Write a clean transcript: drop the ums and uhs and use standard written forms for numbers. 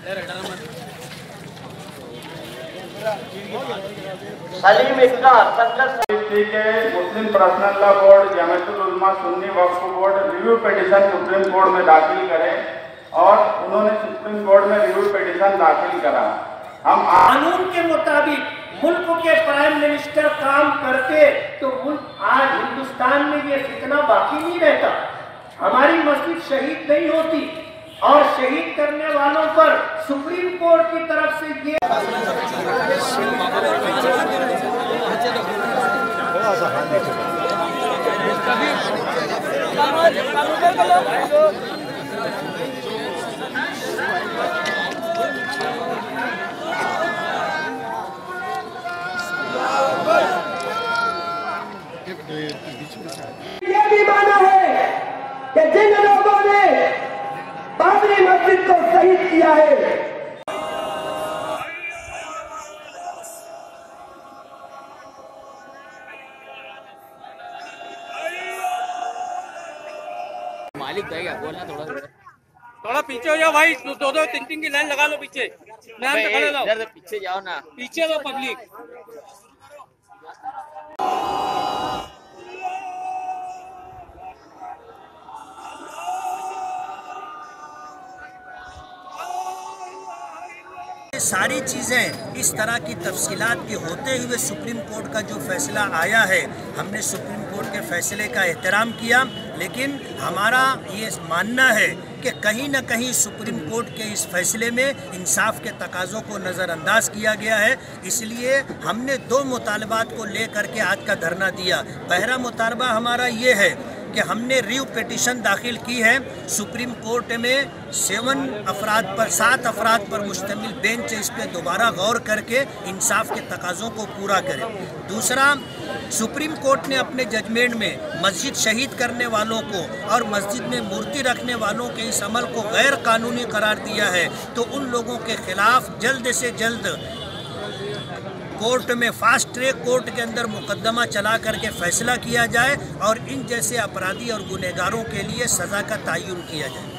सलीम इक्का के Muslim Personal Law Board, Jamatul Ulama Sunni Waqf Board review petition Supreme Court में दाखिल करें और उन्होंने सुप्रीम कोर्ट में रिव्यू पिटीशन दाखिल करा। हम कानून के मुताबिक मुल्क के प्राइम मिनिस्टर काम करते तो मुल्क आज हिंदुस्तान में ये फितना बाकी नहीं रहता, हमारी मस्जिद शहीद नहीं होती और शहीद करने वालों पर सुप्रीम कोर्ट की तरफ से ये भी माना है कि जिन लोगों ने बाबरी मस्जिद को शहीद किया है, मालिक देगा बोलना थोड़ा पीछे हो जाओ भाई, दो तीन की लाइन लगा लो पीछे, इधर पीछे जाओ ना, पीछे दो पब्लिक। सारी चीज़ें इस तरह की तफसीलात के होते हुए सुप्रीम कोर्ट का जो फैसला आया है, हमने सुप्रीम कोर्ट के फैसले का एहतराम किया, लेकिन हमारा ये मानना है कि कहीं न कहीं सुप्रीम कोर्ट के इस फैसले में इंसाफ के तकाज़ों को नज़रअंदाज किया गया है। इसलिए हमने दो मुतालबात को लेकर के आज का धरना दिया। पहला मुतालबा हमारा ये है कि हमने रिव्यू पिटीशन दाखिल की है सुप्रीम कोर्ट में 7 अफराद पर मुश्तमिल बेंच इस पर दोबारा गौर करके इंसाफ के तकाज़ों को पूरा करे। दूसरा, सुप्रीम कोर्ट ने अपने जजमेंट में मस्जिद शहीद करने वालों को और मस्जिद में मूर्ति रखने वालों के इस अमल को गैर कानूनी करार दिया है, तो उन लोगों के खिलाफ जल्द से जल्द कोर्ट में फास्ट ट्रैक कोर्ट के अंदर मुकदमा चला करके फैसला किया जाए और इन जैसे अपराधी और गुनहगारों के लिए सज़ा का तयन किया जाए।